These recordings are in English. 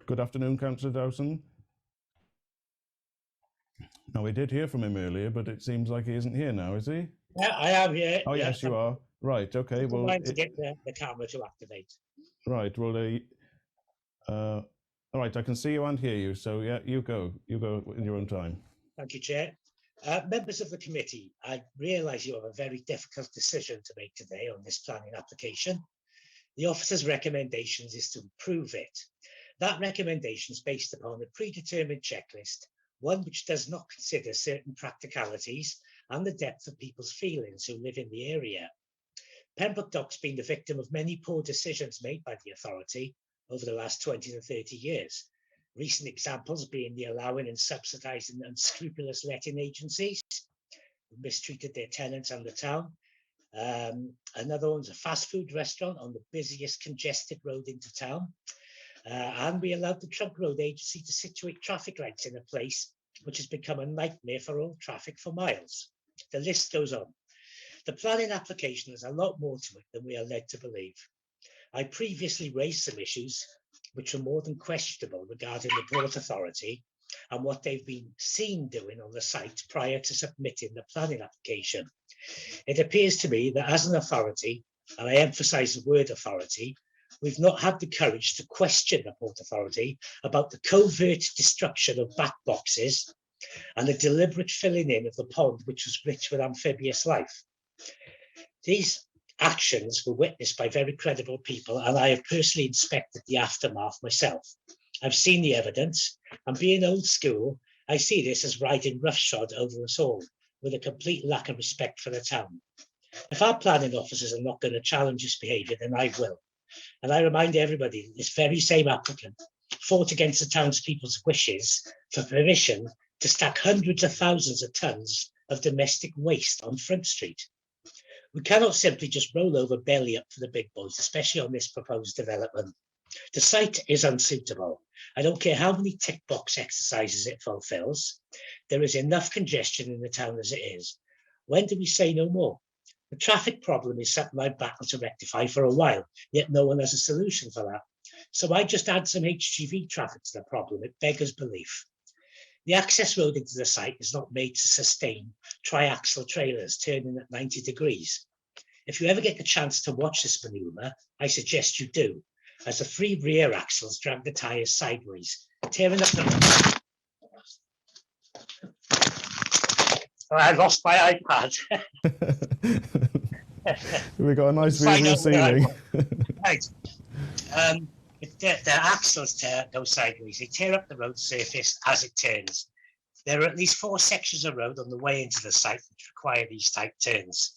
Good afternoon, Councillor Dowson. Now, we did hear from him earlier, but it seems like he isn't here now, is he? Yeah, I am here. Oh, yes, you are. Right, okay. Well, to get the camera to activate. Right, well, all right, I can see you and hear you, so yeah, you go in your own time. Thank you, Chair. Members of the committee, I realise you have a very difficult decision to make today on this planning application. The officer's recommendations is to approve it. That recommendation is based upon a predetermined checklist, one which does not consider certain practicalities and the depth of people's feelings who live in the area. Pembroke Dock's been the victim of many poor decisions made by the authority over the last 20 to 30 years. Recent examples being the allowing and subsidising unscrupulous letting agencies who mistreated their tenants and the town. Another one's a fast food restaurant on the busiest congested road into town. And we allowed the Trunk Road Agency to situate traffic lights in a place which has become a nightmare for all traffic for miles. The list goes on. The planning application has a lot more to it than we are led to believe. I previously raised some issues which were more than questionable regarding the Port Authority and what they've been seen doing on the site prior to submitting the planning application. It appears to me that as an authority, and I emphasise the word authority, we've not had the courage to question the Port Authority about the covert destruction of bat boxes and the deliberate filling in of the pond which was rich with amphibious life. These actions were witnessed by very credible people, and I have personally inspected the aftermath myself. I've seen the evidence, and being old school, I see this as riding roughshod over us all, with a complete lack of respect for the town. If our planning officers are not going to challenge this behaviour, then I will. And I remind everybody that this very same applicant fought against the townspeople's wishes for permission to stack hundreds of thousands of tonnes of domestic waste on Front Street. We cannot simply just roll over belly up for the big boys, especially on this proposed development. The site is unsuitable. I don't care how many tick box exercises it fulfills. There is enough congestion in the town as it is. When do we say no more? The traffic problem is something I've battled to rectify for a while, yet no one has a solution for that. So I just add some HGV traffic to the problem. It beggars belief. The access road into the site is not made to sustain triaxle trailers turning at 90 degrees. If you ever get the chance to watch this manoeuvre, I suggest you do, as the three rear axles drag the tyres sideways, tearing up the... Oh, I lost my iPad. We got a nice view of the ceiling. Right. The axles go sideways. They tear up the road surface as it turns. There are at least 4 sections of road on the way into the site which require these type turns.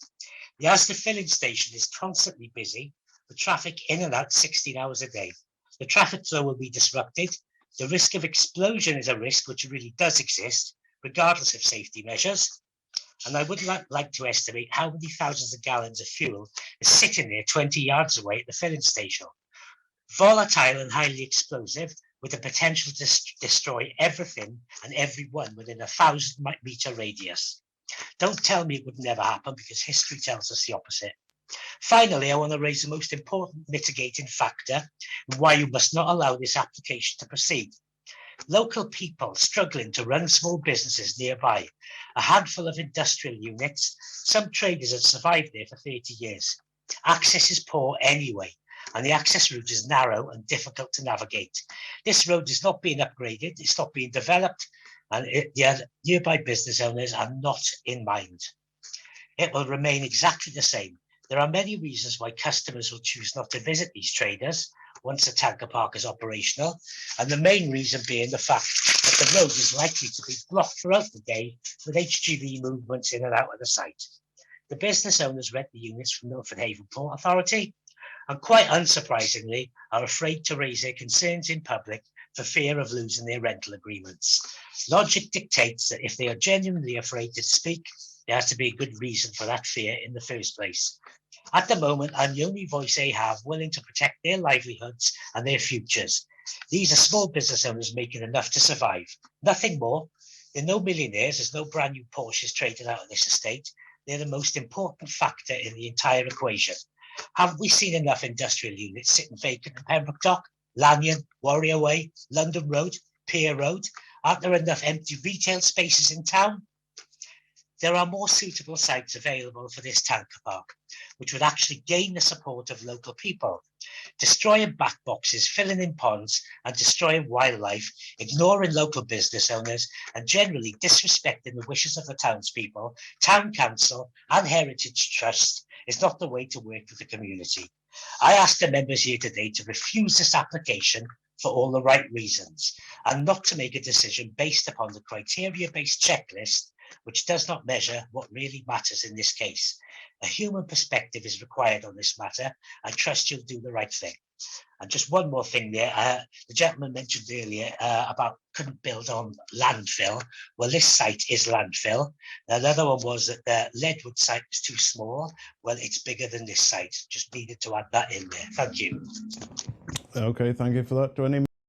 The Asda filling station is constantly busy, with traffic in and out 16 hours a day. The traffic flow will be disrupted. The risk of explosion is a risk which really does exist, regardless of safety measures. And I would like to estimate how many thousands of gallons of fuel is sitting there 20 yards away at the filling station. Volatile and highly explosive, with the potential to destroy everything and everyone within a 1,000-metre radius. Don't tell me it would never happen, because history tells us the opposite. Finally, I want to raise the most important mitigating factor and why you must not allow this application to proceed. Local people struggling to run small businesses nearby, a handful of industrial units, some traders have survived there for 30 years. Access is poor anyway, and the access route is narrow and difficult to navigate. This road is not being upgraded, it's not being developed, and the nearby business owners are not in mind. It will remain exactly the same. There are many reasons why customers will choose not to visit these traders once the tanker park is operational, and the main reason being the fact that the road is likely to be blocked throughout the day with HGV movements in and out of the site. The business owners rent the units from Milford Haven Port Authority, and quite unsurprisingly are afraid to raise their concerns in public for fear of losing their rental agreements. Logic dictates that if they are genuinely afraid to speak, there has to be a good reason for that fear in the first place. At the moment, I'm the only voice they have willing to protect their livelihoods and their futures. These are small business owners making enough to survive, nothing more. They're no millionaires, there's no brand new Porsches traded out of this estate. They're the most important factor in the entire equation. Haven't we seen enough industrial units sitting vacant in Pembroke Dock? Lanyon, Warrior Way, London Road, Pier Road? Aren't there enough empty retail spaces in town? There are more suitable sites available for this tanker park, which would actually gain the support of local people. Destroying back boxes, filling in ponds, and destroying wildlife, ignoring local business owners, and generally disrespecting the wishes of the townspeople, town council, and heritage trust is not the way to work with the community. I ask the members here today to refuse this application for all the right reasons, and not to make a decision based upon the criteria-based checklist, which does not measure what really matters in this case. A human perspective is required on this matter. I trust you'll do the right thing. And just one more thing there, the gentleman mentioned earlier about couldn't build on landfill. Well, this site is landfill. Now, the other one was that the Leadwood site was too small. Well, it's bigger than this site. Just needed to add that in there. Thank you. Okay, thank you for that. Do any